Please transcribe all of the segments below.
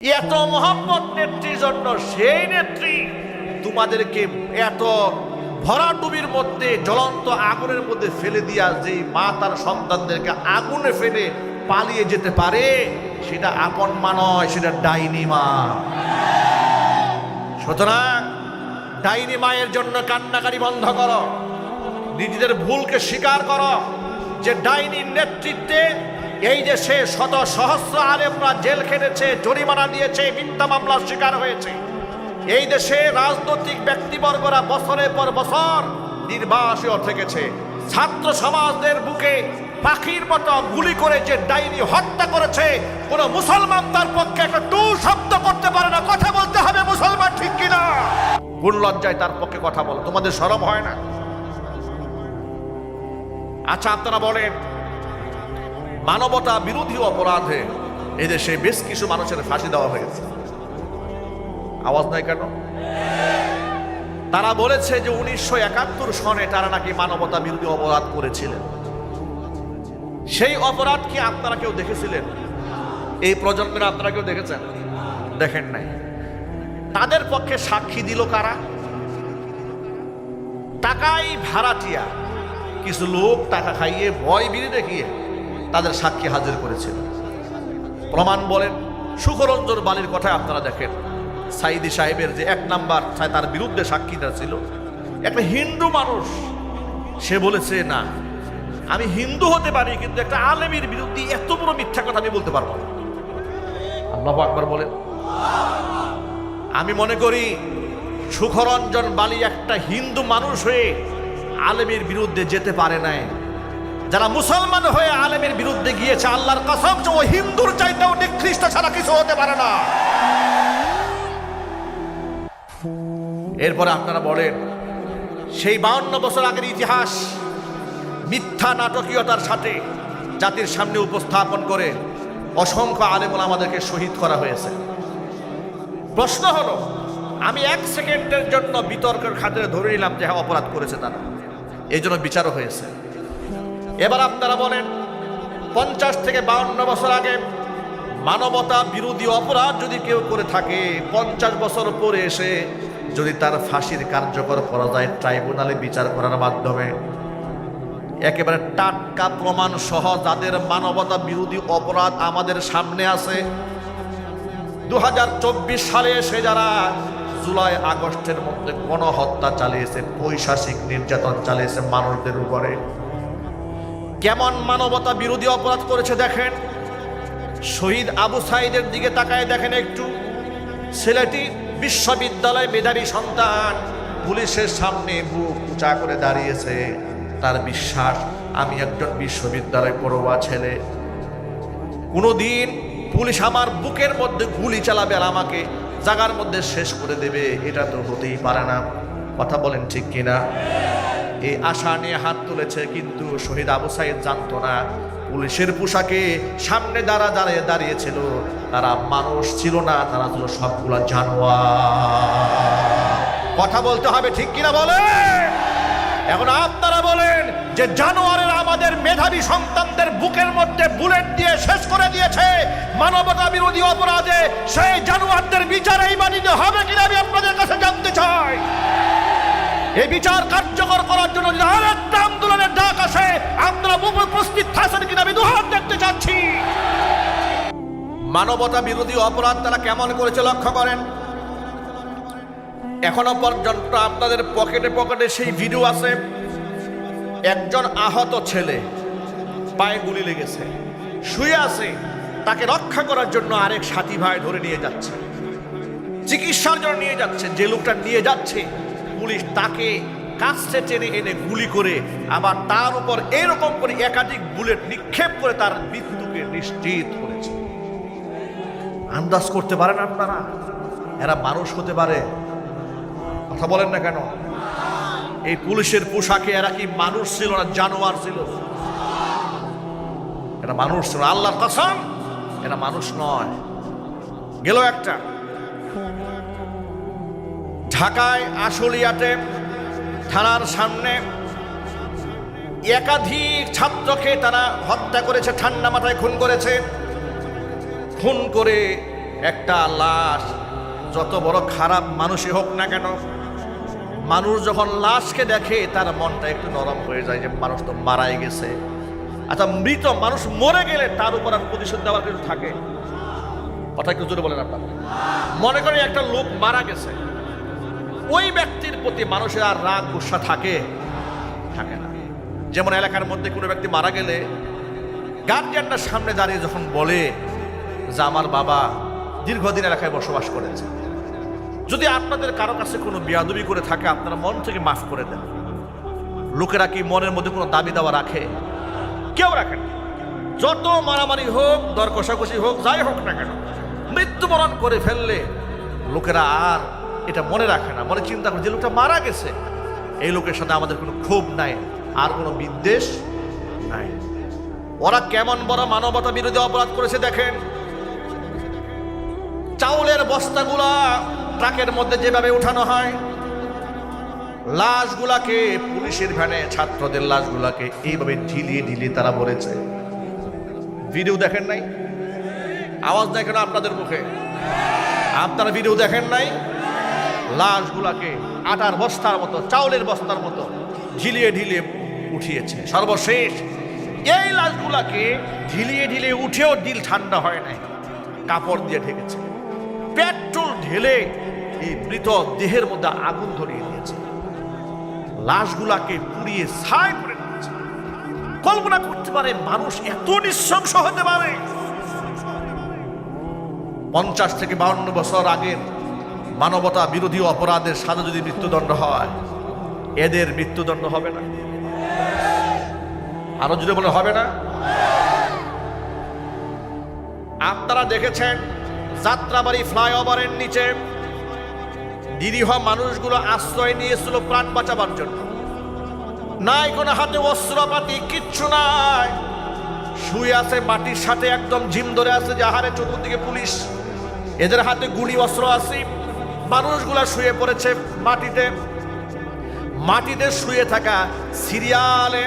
এত মহব্বত নেত্রীর জন্য সেই নেত্রী তোমাদেরকে এত ভরাডুবির মধ্যে জ্বলন্ত আগুনের মধ্যে ফেলে দিয়া যেই মা তার সন্তানদেরকে আগুনে ফেলে পালিয়ে যেতে পারে সেটা আপন মা নয়, সেটা ডাইনি মা। সুতরাং ডাইনি মায়ের জন্য কান্নাকারি বন্ধ করো, নিজেদের ভুলকে স্বীকার করো যে ডাইনির নেতৃত্বে এই দেশে শত সহস্র আলেমরা জেল খেটেছে, জরিমানা দিয়েছে, মিথ্যা মামলার শিকার হয়েছে। এই দেশে রাজনৈতিক ব্যক্তিবর্গরা বছরের পর বছর নির্বাসিত থেকেছে। ছাত্র সমাজদের বুকে পাখির মতো গুলি করে যে ডাইনি হত্যা করেছে, কোন মুসলমান তার পক্ষে একটা টু শব্দ করতে পারে না। কথা বলতে হবে মুসলমান, ঠিক কিনা? কোন লজ্জায় তার পক্ষে কথা বলো? তোমাদের শরম হয় না? আচ্ছা, আপনারা বলেন, মানবতা বিরোধী অপরাধে এদেশে বেশ কিছু মানুষের ফাঁসি দেওয়া হয়েছে। আওয়াজ নাই কেন? তারা বলেছে যে 1971 সনে তারা নাকি মানবতা বিরোধী অপরাধ করেছিলেন। সেই অপরাধ কি আপনারা কেউ দেখেছিলেন? এই প্রজন্মের আপনারা কেউ দেখেছেন? দেখেন নাই। তাদের পক্ষে সাক্ষী দিল কারা? টাকাই ভাড়াটিয়া কিছু লোক টাকা খাইয়ে ভয় বিড়ি দেখিয়ে তাদের সাক্ষী হাজির করেছিল। প্রমাণ বলেন, সুখরঞ্জন বালির কথায় আপনারা দেখেন, সাইদি সাহেবের যে 1 নাম্বার তার বিরুদ্ধে সাক্ষীটা ছিল একটা হিন্দু মানুষ। সে বলেছে, না আমি হিন্দু হতে পারি কিন্তু একটা আলেমের বিরুদ্ধে এত বড় মিথ্যা কথা আমি বলতে পারবো না। আল্লাহু আকবার বলেন। আমি মনে করি সুখরঞ্জন বালি একটা হিন্দু মানুষ হয়ে আলেমের বিরুদ্ধে যেতে পারে নাই। যারা মুসলমান হয়ে আলেমের বিরুদ্ধে গিয়েছে, আল্লাহর কসম যে ও হিন্দুর চাইতেও নিকৃষ্ট ছাড়া কিছু হতে পারে না। এরপরে আপনারা বলেন, সেই 52 বছর আগের ইতিহাস মিথ্যা নাটকীয়তার সাথে জাতির সামনে উপস্থাপন করে অসংখ্য আলেম ওলামাদেরকে শহীদ করা হয়েছে। প্রশ্ন হলো, আমি 1 সেকেন্ডের জন্য বিতর্কের খাতিরে ধরে নিলাম যে হ্যাঁ অপরাধ করেছে তারা, এই জন্য বিচারও হয়েছে। এবার আপনারা বলেন, 50 থেকে 52 বছর আগে মানবতা বিরোধী অপরাধ যদি কেউ করে থাকে, 50 বছর পরে এসে যদি তার ফাঁসির কার্যকর করা যায় ট্রাইব্যুনালে বিচার করার মাধ্যমে, একেবারে টাটকা প্রমাণ সহ যাদের মানবতা বিরোধী অপরাধ আমাদের সামনে আছে, 2024 সালে এসে যারা জুলাই আগস্টের মধ্যে গণহত্যা চালিয়েছে, পৈশাচিক নির্যাতন চালিয়েছে মানুষদের উপরে, কেমন মানবতা বিরোধী অপরাধ করেছে দেখেন। শহীদ আবু সাইদের দিকে তাকায় দেখেন একটু। ছেলেটি বিশ্ববিদ্যালয় মেধাবী সন্তান, পুলিশের সামনে বুক উঁচা করে দাঁড়িয়েছে। তার বিশ্বাস, আমি একজন বিশ্ববিদ্যালয় পড়ুয়া ছেলে, কোনোদিন পুলিশ আমার বুকের মধ্যে গুলি চালাবে আর আমাকে জায়গার মধ্যে শেষ করে দেবে, এটা তো হতেই পারে না। কথা বলেন ঠিক কিনা? এই আশা নিয়ে হাত তুলেছে, কিন্তু শহীদ আবু সাইদ জানতো না পুলিশের পোশাকে সামনে দাঁড়িয়েছিল তারা মানুষ ছিল না, তারা ছিল সবগুলা জানোয়ার। কথা বলতে হবে, ঠিক কিনা বলে? এখন আপনারা বলেন যে জানোয়ারের আমাদের মেধাবী সন্তানদের বুকের মধ্যে বুলেট দিয়ে শেষ করে দিয়েছে মানবতা বিরোধী অপরাধে, সেই জানোয়ারদের বিচার এই মাটিতে হবে কিনা আমি আপনাদের কাছে জানতে চাই। এই বিচার কার্যকর করার জন্য যদি আরেকটা আন্দোলনের ডাক আসে, আপনারা উপস্থিত থাকেন কিনা আমি দুহাত দেখতে চাচ্ছি। মানবতা বিরোধী অপরাধ তারা কেমন করেছে লক্ষ্য করেন। এখনো পর্যন্ত আপনাদের পকেটে পকেটে সেই ভিডিও আছে, একজন আহত ছেলে, পায়ে গুলি লেগেছে, শুয়ে আছে, তাকে রক্ষা করার জন্য আরেক সাথী ভাই ধরে নিয়ে যাচ্ছে, চিকিৎসার জন্য নিয়ে যাচ্ছে। যে লোকটা নিয়ে যাচ্ছে, পুলিশ তাকে কাছে টেনে এনে গুলি করে আবার তার উপর এরকম করে একাধিক বুলেট নিক্ষেপ করে তার মৃত্যুকে নিশ্চিত করেছে। আন্দাজ করতে পারেন আপনারা এরা মানুষ হতে পারে? কথা বলেন না কেন? এই পুলিশের পোশাকে এরা কি মানুষ ছিল না জানোয়ার ছিল? এরা মানুষ ছিল, আল্লাহর কসম এরা মানুষ নয়। গেল একটা, ঢাকায় আশুলিয়াতে থানার সামনে একাধিক ছাত্রকে তারা হত্যা করেছে, ঠান্ডা মাথায় খুন করেছে। খুন করে একটা লাশ যত বড় খারাপ মানুষই হোক না কেন, মানুষ যখন লাশকে দেখে তার মনটা একটু নরম হয়ে যায় যে মানুষ তো মারাই গেছে। আচ্ছা, মৃত মানুষ মরে গেলে তার উপর আর প্রতিশোধ দেওয়ার কিছু থাকে? কথা একটু জোরে বলেন আপনারা। মনে করেন একটা লোক মারা গেছে, ওই ব্যক্তির প্রতি মানুষের আর রাগ গুসা থাকে না। যেমন এলাকার মধ্যে কোনো ব্যক্তি মারা গেলে গার্জিয়ানরা সামনে দাঁড়িয়ে যখন বলে যে আমার বাবা দীর্ঘদিন এলাকায় বসবাস করেছে, যদি আপনাদের কারো কাছে কোনো বেয়াদবি করে থাকে আপনারা মন থেকে মাফ করে দেন। লোকেরা কি মনের মধ্যে কোনো দাবি দাওয়া রাখে? কেউ রাখেন। যত মারামারি হোক, দর কষাকষি হোক, যাই হোক না কেন, মৃত্যুবরণ করে ফেললে লোকেরা আর এটা মনে রাখে না। মনে চিন্তা করে যে লোকটা মারা গেছে, এই লোকের সাথে আমাদের কোনো ক্ষোভ নাই, আর কোনো বিদ্বেষ নাই। ওরা কেমন বড় মানবতা বিরোধী অপরাধ করেছে দেখেন। চাউলের বস্তাগুলা ট্রাকের মধ্যে যেভাবে উঠানো হয়, লাশগুলাকে পুলিশের ভ্যানে ছাত্রদের লাশগুলাকে এইভাবে ঢিলিয়ে তারা বলেছে। ভিডিও দেখেন নাই? আওয়াজ দেখেন আপনাদের মুখে? আপনারা ভিডিও দেখেন নাই? লাশগুলাকে আটার বস্তার মতো, চাউলের বস্তার মতো ঢিলিয়ে উঠিয়েছে। সর্বশেষ এই লাশগুলাকে ঢিলিয়ে উঠেও দিল ঠান্ডা হয় নাই, কাপড় দিয়ে ঢেকেছে, পেট্রোল ঢেলে এই মৃত দেহের মধ্যে আগুন ধরিয়ে দিয়েছে, লাশগুলাকে পুড়িয়ে ছাই করে দিয়েছে। কল্পনা করতে পারে মানুষ এত নৃশংস হতে পারে? 50 থেকে 52 বছর আগের মানবতা বিরোধী অপরাধের সাজা যদি মৃত্যুদণ্ড হয়, এদের মৃত্যুদণ্ড হবে না? আরো যদি বলে হবে না? আপনারা দেখেছেন যাত্রাবাড়ি ফ্লাইওভারের নিচে নিরীহ মানুষগুলো আশ্রয় নিয়েছিল প্রাণ বাঁচাবার জন্য। নাই কোনো হাতে অস্ত্রপাতি, কিচ্ছু নাই, শুয়ে আছে মাটির সাথে একদম ঝিম ধরে আছে, যে আহারে চতুর্দিকে পুলিশ, এদের হাতে গুলি অস্ত্র আছে। মানুষগুলা শুয়ে পড়েছে মাটিতে শুয়ে থাকা সিরিয়ালে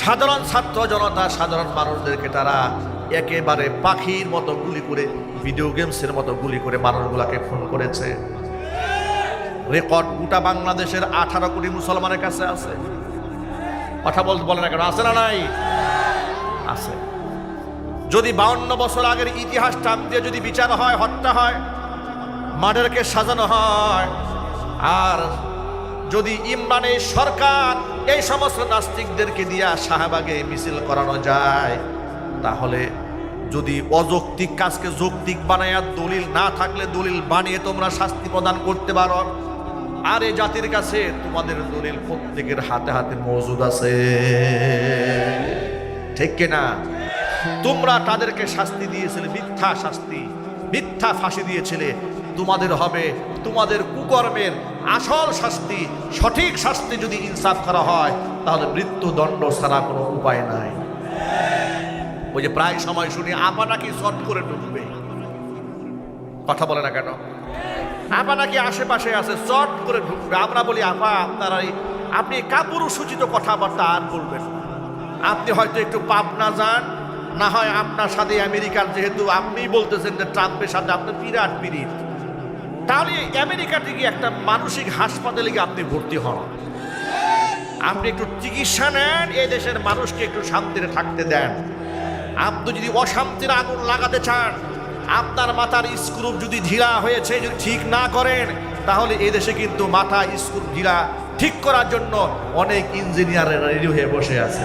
সাধারণ ছাত্র জনতা, সাধারণ মানুষদেরকে তারা একেবারে পাখির মতো গুলি করে, ভিডিও গেমসের মতো গুলি করে মানুষগুলাকে খুন করেছে। রেকর্ড গোটা বাংলাদেশের 18 কোটি মুসলমানের কাছে আছে। কথা বলে না কেন? আছে না নাই? আছে। যদি 52 বছর আগের ইতিহাস টান দিয়ে যদি বিচার হয়, হত্যা হয়, মার্ডারকে সাজানো হয়, আর যদি ইমরানের সরকার এই সমস্ত নাস্তিকদেরকে দিয়া শাহবাগে মিছিল করানো যায়, তাহলে যদি অযৌক্তিক কাজকে যৌক্তিক বানায়, দলিল না থাকলে দলিল বানিয়ে তোমরা শাস্তি প্রদান করতে পারো। আর এই জাতির কাছে তোমাদের দলিল প্রত্যেকের হাতে হাতে মজুদ আছে, ঠিক কিনা? তোমরা তাদেরকে শাস্তি দিয়েছিলে, মিথ্যা শাস্তি, মিথ্যা ফাঁসি দিয়েছিলে। তোমাদের হবে তোমাদের কুকর্মের আসল শাস্তি, সঠিক শাস্তি যদি ইনসাফ করা হয়, তাহলে মৃত্যুদণ্ড ছাড়া কোনো উপায় নাই। ওই যে প্রায় সময় শুনি আপা নাকি শর্ট করে ঢুকবে, কথা বলে না কেন? আপা নাকি আশেপাশে আছে, শর্ট করে ঢুকবে। আমরা বলি আপা আপনি কাপুরুষোচিত কথাবার্তা আর বলবেন না। আপনি হয়তো একটু পাবনা যান, না হয় আপনার সাথে আমেরিকার, যেহেতু আপনি বলতেছেন যে ট্রাম্পের সাথে আপনার বিরাট পিরিত, তাহলে আমেরিকাতে গিয়ে একটা মানসিক হাসপাতালে গিয়ে আপনি ভর্তি হন, আপনি একটু চিকিৎসা নেন, এই দেশের মানুষকে একটু শান্তিতে থাকতে দেন। আপনি যদি অশান্তির আগুন লাগাতে চান, আপনার মাথার স্ক্রু যদি ঢিলা হয়েছে, যদি ঠিক না করেন, তাহলে এই দেশে কিন্তু মাথা স্ক্রু ঢিলা ঠিক করার জন্য অনেক ইঞ্জিনিয়ার রেডি হয়ে বসে আছে।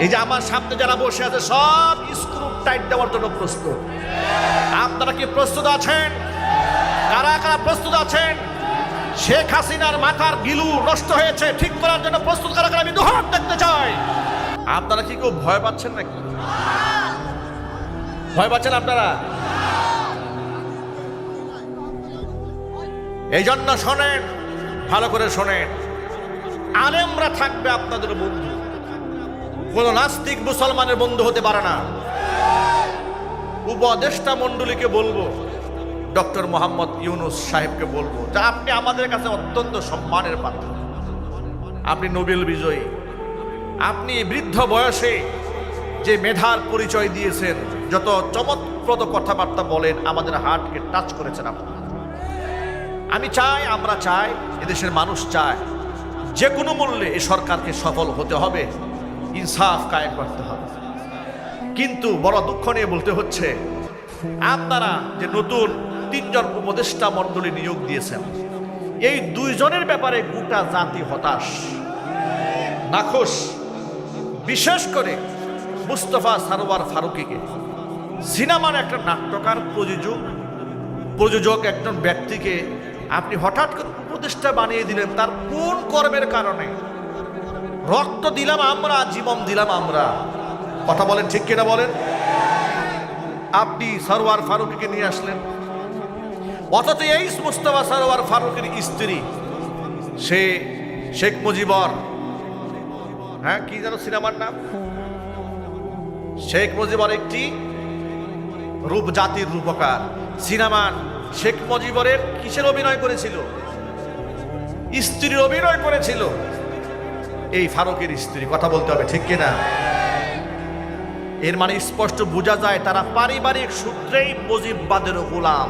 এই যে আমার সামনে যারা বসে আছে, সব স্ক্রু টাইট দেওয়ার জন্য প্রস্তুত। আপনারা কি প্রস্তুত আছেন? কারা কারা প্রস্তুত আছেন? শেখ হাসিনার মাথার গিলু নষ্ট হয়েছে, ঠিক করার জন্য প্রস্তুত কারা কারা? আমি দুহাত দেখতে চাই। আপনারা কি কেউ ভয় পাচ্ছেন নাকি? ভয় পাচ্ছেন আপনারা? এই জন্য শোনেন, ভালো করে শোনেন, আলেমরা থাকবে আপনাদের বন্ধু, কোন নাস্তিক মুসলমানের বন্ধু হতে পারে না। উপদেষ্টা মণ্ডলীকে বলবো, ডক্টর মোহাম্মদ ইউনুস সাহেবকে বলবো যে আপনি আমাদের কাছে অত্যন্ত সম্মানের পাত্র, আপনি নোবেল বিজয়ী, আপনি বৃদ্ধ বয়সে যে মেধার পরিচয় দিয়েছেন, যত চমৎকার চমকপ্রদ কথাবার্তা বলেন, আমাদের হার্টকে টাচ করেছেন আপনারা। আমি চাই, আমরা চাই, এদেশের মানুষ চায় যে কোনো মূল্যে এই সরকারকে সফল হতে হবে, ইনসাফ কায়েম করতে হবে। কিন্তু বড় দুঃখ নিয়ে বলতে হচ্ছে, আপনারা যে নতুন 3 জন উপদেষ্টা মণ্ডলী নিয়োগ দিয়েছেন, এই 2 জনের ব্যাপারে গোটা জাতি হতাশ, নাখোশ। বিশেষ করে মুস্তফা সারোয়ার ফারুকীকে, সিনেমার একটা নাট্যকার, প্রযোজক একজন ব্যক্তিকে আপনি হঠাৎ করে উপদেষ্টা বানিয়ে দিলেন। তার কোন কর্মের কারণে? রক্ত দিলাম আমরা, জীবন দিলাম আমরা, কথা বলেন ঠিক কিনা বলেন? আপনি সারোয়ার ফারুকীকে নিয়ে আসলেন, অথচ এই মুস্তফা সারোয়ার ফারুকের স্ত্রী, সে শেখ মুজিবর, হ্যাঁ কি জানো সিনেমার নাম, শেখ মুজিবর একটি রূপ, জাতির রূপকার। সিনেমার শেখ মুজিবরের কিসের অভিনয় করেছিল? স্ত্রীর অভিনয় করেছিল এই ফারুকের স্ত্রী, কথা বলতে হবে ঠিক কিনা? এর মানে স্পষ্ট বোঝা যায় তারা পারিবারিক সূত্রেই মুজিববাদের গোলাম।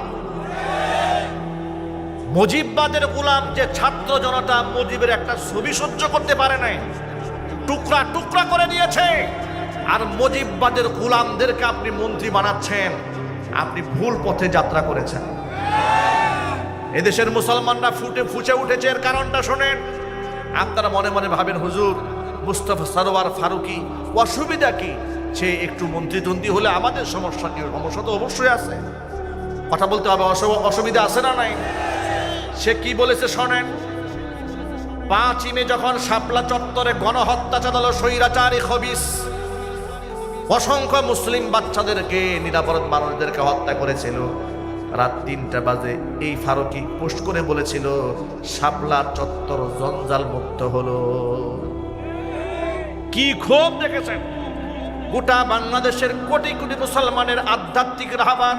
মুজিববাদের গোলাম যে ছাত্র জনতা মুজিবের একটা ছবি সহ্য করতে পারে নাই, টুকরা টুকরা করে দিয়েছে। আর মুজিববাদের গোলামদেরকে আপনি মন্ত্রী বানাচ্ছেন, আপনি ভুল পথে যাত্রা করেছেন। এদেশের মুসলমানরা ফুঁচে উঠেছে, এর কারণটা শোনেন। আপনারা মনে মনে ভাবেন, হুজুর মুস্তফা সারোয়ার ফারুকী অসুবিধা কি? সে একটু মন্ত্রীদ্বন্দ্বী হলে আমাদের সমস্যা কি? সমস্যা তো অবশ্যই আছে, কথা বলতে হবে। অসুবিধা আছে না নাই? সে কি বলেছে শোনেন। 5ই মে যখন শাপলা চত্বরে গণহত্যা চালালো স্বৈরাচারী খবিস, অসংখ্য মুসলিম বাচ্চাদেরকে, নিরাপরাধ মানুষদেরকে হত্যা করেছিল, রাত 3টা বাজে এই ফারুকী পোস্ট করে বলেছিল শাপলা চত্বর জঞ্জাল মুক্ত হলো। কি ক্ষোভ দেখেছেন? গোটা বাংলাদেশের কোটি কোটি মুসলমানের আধ্যাত্মিক রাহবার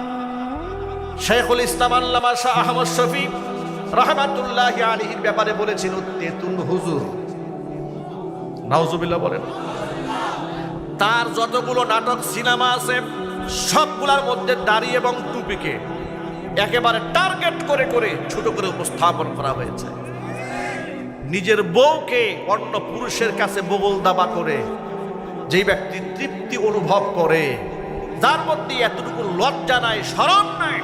শেখুল ইসলাম আল্লামা শাহ আহমদ শফী রাহমাতুল্লাহি আলাইহির ব্যাপারে বলেছিল তেতুল হুজুর, নাউজুবিল্লাহ বলেন। তার যতগুলো নাটক সিনেমা আছে সবগুলোর মধ্যে দাড়ি এবং টুপিকে একেবারে টার্গেট করে করে ছোট করে উপস্থাপন করা হয়েছে। নিজের বউকে অন্য পুরুষের কাছে বগল দাবা করে যে ব্যক্তি তৃপ্তি অনুভব করে, যার মধ্যে এতটুকু লজ্জা নাই, শরম নাই,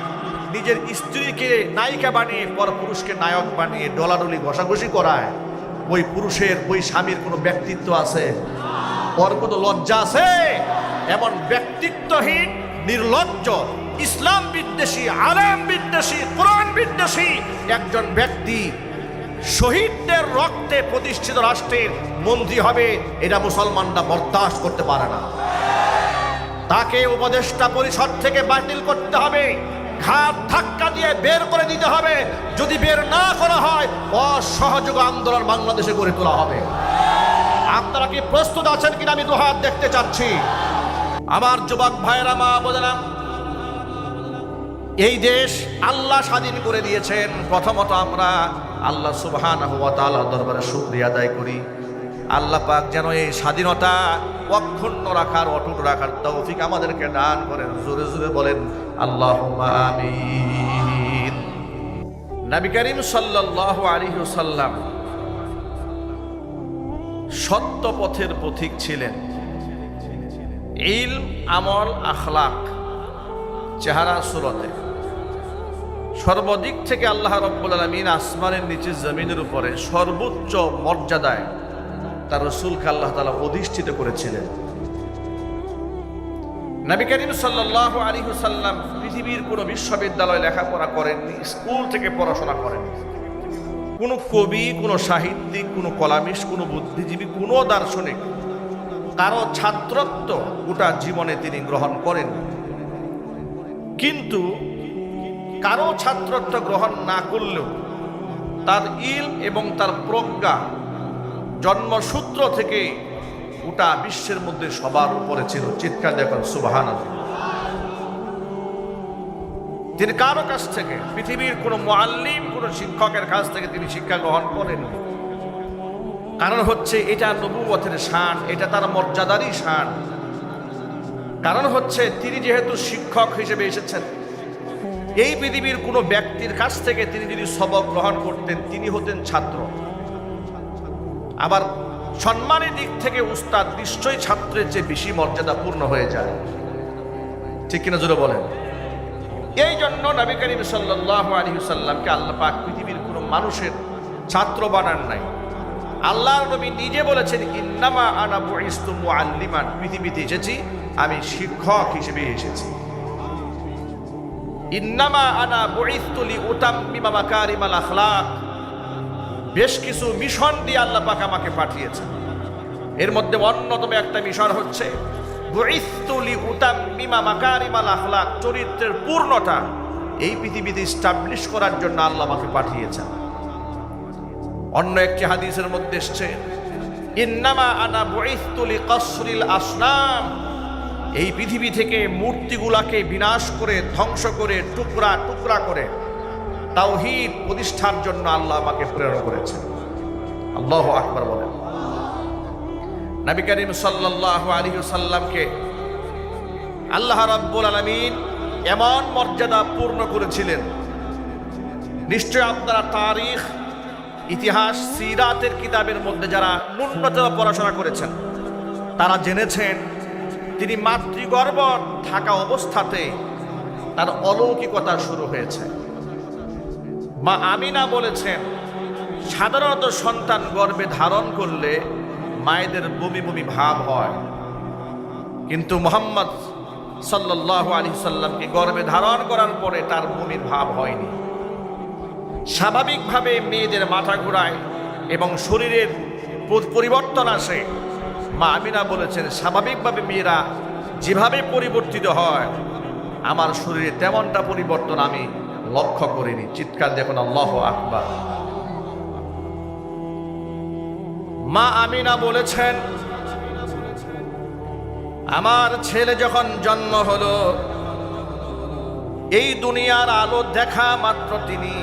নিজের স্ত্রীকে নায়িকা বানিয়ে পরপুরুষকে নায়ক বানিয়ে ডলাডলি ঘষাঘষি করায়, ওই পুরুষের, ওই স্বামীর কোনো ব্যক্তিত্ব আছে? ওর কোনো লজ্জা আছে? এমন ব্যক্তিত্বহীন, নির্লজ্জ, ইসলাম বিদ্বেষী, আলেম বিদ্বেষী, কোরআন বিদ্বেষী একজন ব্যক্তি শহীদদের রক্তে প্রতিষ্ঠিত রাষ্ট্রের মন্ত্রী হবে, এটা মুসলমানরা বরদাস্ত করতে পারে না। তাকে উপদেষ্টা পরিষদ থেকে বাতিল করতে হবে, ঘাট ধাক্কা দিয়ে বের করে দিতে হবে। যদি বের না করা হয়, অসহযোগ আন্দোলন বাংলাদেশে গড়ে তোলা হবে। আপনারা কি প্রস্তুত আছেন কিনা আমি দুহাত দেখতে চাচ্ছি। আমার যুবক ভাইয়েরা, মা বোনেরা, এই দেশ আল্লাহ স্বাধীন করে দিয়েছেন। প্রথমত আমরা আল্লাহ সুবহানাহু ওয়া তাআলার দরবারে শুকরিয়া আদায় করি। আল্লাহ পাক যেন এই স্বাধীনতা অক্ষুণ্ণ রাখার, অটুট রাখার তৌফিক আমাদেরকে দান করেন। জোরে জোরে বলেন আল্লাহুম্মা আমিন। নবী করিম সাল্লাল্লাহু আলাইহি ওয়াসাল্লাম সত্য পথের পথিক ছিলেন। ইলম, আমল, আখলাক, চেহারা, সুরতে সর্বদিক থেকে আল্লাহ রাব্বুল আলামিন আসমানের নিচে জমিনের উপরে সর্বোচ্চ মর্যাদায় তার রাসূলকে আল্লাহ তাআলা অধিষ্ঠিত করেছিলেন। নবী করিম সাল্লাল্লাহু আলাইহি ওয়াসাল্লাম পৃথিবীর কোনো বিশ্ববিদ্যালয়ে লেখাপড়া করেননি, স্কুল থেকে পড়াশোনা করেননি। কোনো কবি, কোনো সাহিত্যিক, কোনো কলামিস্ট, কোনো বুদ্ধিজীবী, কোনো দার্শনিক কারো ছাত্রত্ব গোটা জীবনে তিনি গ্রহণ করেন। কিন্তু কারো ছাত্রত্ব গ্রহণ না করলেও তার ইলম এবং তার প্রজ্ঞা জন্মসূত্র থেকে গোটা বিশ্বের মধ্যে সবার উপরে ছিল। চিৎকার দেখুন সুবহানাল্লাহ। তিনি কারো কাছ থেকে, পৃথিবীর কোনো মুআল্লিম, কোনো শিক্ষকের কাছ থেকে তিনি শিক্ষা গ্রহণ করেন। কারণ হচ্ছে এটা নবুয়তের শান, এটা তার মর্যাদারই শান। কারণ হচ্ছে তিনি যেহেতু শিক্ষক হিসেবে এসেছেন, এই পৃথিবীর কোনো ব্যক্তির কাছ থেকে তিনি যদি সবক গ্রহণ করতেন তিনি হতেন ছাত্র। আবার সম্মানের দিক থেকে উস্তাদ নিশ্চয়ই ছাত্রের চেয়ে বেশি মর্যাদাপূর্ণ হয়ে যায়, ঠিক কিনা জোরে বলেন? এই জন্য নবী করিম সাল্লাল্লাহু আলাইহি ওয়াসাল্লামকে আল্লাহ পাক পৃথিবীর কোনো মানুষের ছাত্র বানান নাই। আল্লাহর নবী নিজে বলেছেন, ইন্নামা আনা বুইস্তু মুআল্লিমান, পৃথিবীতে এসেছি আমি শিক্ষক হিসেবে এসেছি। ইন্নামা আনা বুইস্তু লিউতাম্মিমা মাকারিমাল আখলাক, বেশ কিছু মিশন দিয়ে আল্লাহ পাক আমাকে পাঠিয়েছেন। এর মধ্যে অন্যতম একটা মিশন হচ্ছে বুইস্তু লিউতাম্মিমা মাকারিমাল আখলাক, চরিত্রের পূর্ণতা এই পৃথিবীতে এস্টাবলিশ করার জন্য আল্লাহ আমাকে পাঠিয়েছেন। অন্য একটি হাদিসের মধ্যে এসেছে, ইন্নামা আনা বুইস্তু লিকাসরিল আসনাম, এই পৃথিবী থেকে মূর্তিগুলাকে বিনাশ করে ধ্বংস করে টুকরা টুকরা করে তাওহীদ প্রতিষ্ঠার জন্য আল্লাহ আমাকে প্রেরণ করেছেন। আল্লাহু আকবার বলেন। নবী করিম সাল্লাল্লাহু আলাইহি ওয়াসাল্লামকে আল্লাহ রাব্বুল আলামিন এমন মর্যাদা পূর্ণ করেছিলেন, নিশ্চয় আপনারা তারিখ, ইতিহাস, সিরাতের কিতাবের মধ্যে যারা ন্যূনতম পড়াশোনা করেছেন তারা জেনেছেন তিনি মাতৃগর্ভ থাকা অবস্থাতে তার অলৌকিকতা শুরু হয়েছে। মা আমিনা বলেছেন, সাধারণত সন্তান গর্ভে ধারণ করলে মায়েদের বমি বমি ভাব হয়, কিন্তু মুহাম্মদ সাল্লাল্লাহু আলাইহি সাল্লামকে গর্ভে ধারণ করার পরে তার বমির ভাব হয়নি। স্বাভাবিকভাবে মেয়েদের মাথা ঘোরায় এবং শরীরের পরিবর্তন আসে। মা আমিনা বলেছেন, স্বাভাবিকভাবে মেয়েরা যেভাবে পরিবর্তিত হয় আমার শরীরে তেমনটা পরিবর্তন আমি লক্ষ্য করিনি। চিৎকার দেখুন আল্লাহু আকবার। মা আমিনা বলেছেন, আমার ছেলে যখন জন্ম হলো এই দুনিয়ার আলো দেখা মাত্র তিনি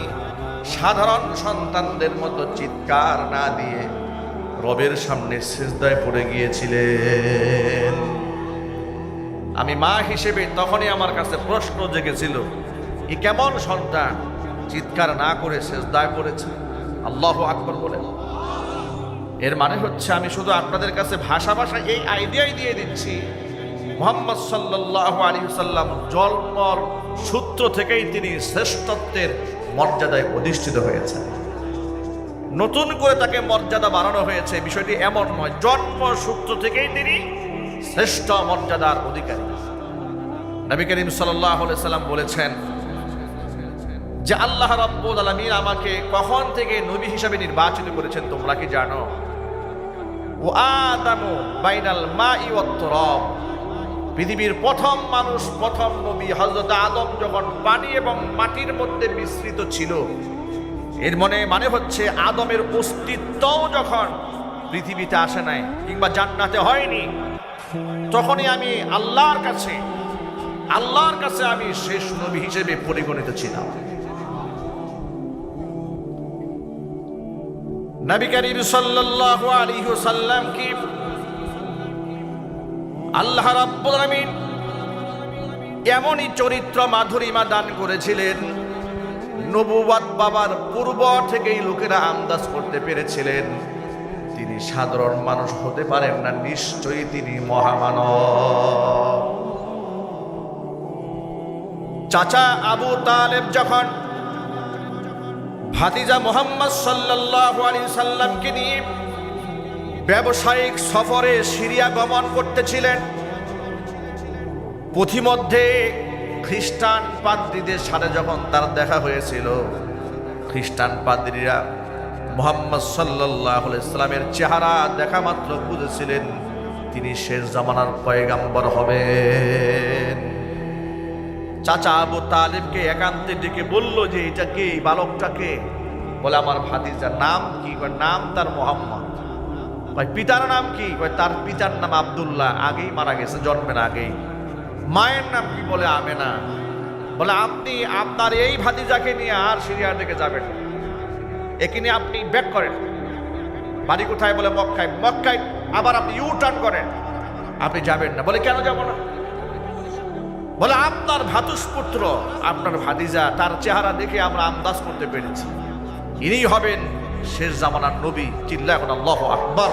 সাধারণ সন্তানদের মতো চিৎকার না দিয়ে রবের সামনে সিজদায় পড়ে গিয়েছিলেন। আমি মা হিসেবে তখনই আমার কাছে প্রশ্ন জেগেছিল, এ কেমন সন্তান চিৎকার না করে সিজদায় পড়েছে? আল্লাহু আকবার বলেন। এর মানে হচ্ছে আমি শুধু আপনাদের কাছে ভাষা এই আইডিয়াই দিয়ে দিচ্ছি, মুহাম্মদ সাল্লাল্লাহু আলাইহি ওয়াসাল্লাম জন্মর সূত্র থেকেই তিনি শ্রেষ্ঠত্বের মর্যাদায় অধিষ্ঠিত হয়েছে। নতুন করে তাকে মর্যাদা বাড়ানো হয়েছে বিষয়টি এমন নয়, জন্ম সূত্র থেকেই তিনি শ্রেষ্ঠ মর্যাদার অধিকারী। নবী করিম সাল্লাল্লাহু আলাইহি ওয়াসাল্লাম বলেছেন যে আল্লাহ রাব্বুল আলামিন আমাকে কখন থেকে নবী হিসাবে নির্বাচিত করেছেন তোমরা কি জানো? ও আদামু বাইনাল মাই ওয়াত তুরাব, পৃথিবীর প্রথম মানুষ, প্রথম নবী হযরত আদম যখন পানি এবং মাটির মধ্যে মিশ্রিত ছিল, এর মানে হচ্ছে আদমের অস্তিত্বও যখন পৃথিবীতে আসে নাই কিংবা জান্নাতে হয়নি, তখনই আমি আল্লাহর কাছে আমি শেষ নবী হিসেবে পরিগণিত ছিলাম। নবী করিম সাল্লাল্লাহু আলাইহি ওয়াসাল্লাম কি আল্লাহ রাব্বুল আলামিন এমনই চরিত্র মাধুরীমা দান করেছিলেন, নবুয়ত বাবার পূর্ব থেকেই লোকেরা আন্দাজ করতে পেরেছিলেন তিনি সাধারণ মানুষ হতে পারেন না, নিশ্চয়ই তিনি মহামানব। চাচা আবু তালেব যখন ভাতিজা মুহাম্মদ সাল্লাল্লাহু আলাইহি সাল্লামকে নিয়ে ব্যবসায়িক সফরে সিরিয়া গমন করতেছিলেন, পথিমধ্যে খ্রিস্টান পাদ্রীদের সাথে যখন তার দেখা হয়েছিল, খ্রিস্টান পাদ্রীরা মুহাম্মদ সাল্লাল্লাহু আলাইহি সাল্লামের চেহারা দেখা মাত্র বুঝেছিলেন তিনি শেষ জামানার পয়গাম্বর হবেন। চাচা আবু তালেবকে একান্তে ডেকে বলল যে এটা কে, এই বালকটাকে? বলে আমার ভাতিজা। নাম কি? নাম তার মুহাম্মদ। পিতার নাম কি? তার পিতার নাম আব্দুল্লাহ, আগেই মারা গেছে, জন্মের আগেই। মায়ের নাম কি? বলে আমেনা। বলে আপনি আপনার এই ভাতিজাকে নিয়ে আর সিরিয়ার দিকে যাবেন, একে নিয়ে আপনি ব্যাক করেন। বাড়ি কোথায়? বলে মক্কায়। মক্কায় আবার আপনি ইউ টার্ন করেন, আপনি যাবেন না। বলে কেন যাব না? বলে আপনার ভ্রাতুষ্পুত্র, আপনার ভাতিজা, তার চেহারা দেখে আমরা আন্দাজ করতে পেরেছি ইনি হবেন শেষ জামানার নবী। চিল্লা এখন আল্লাহু আকবার।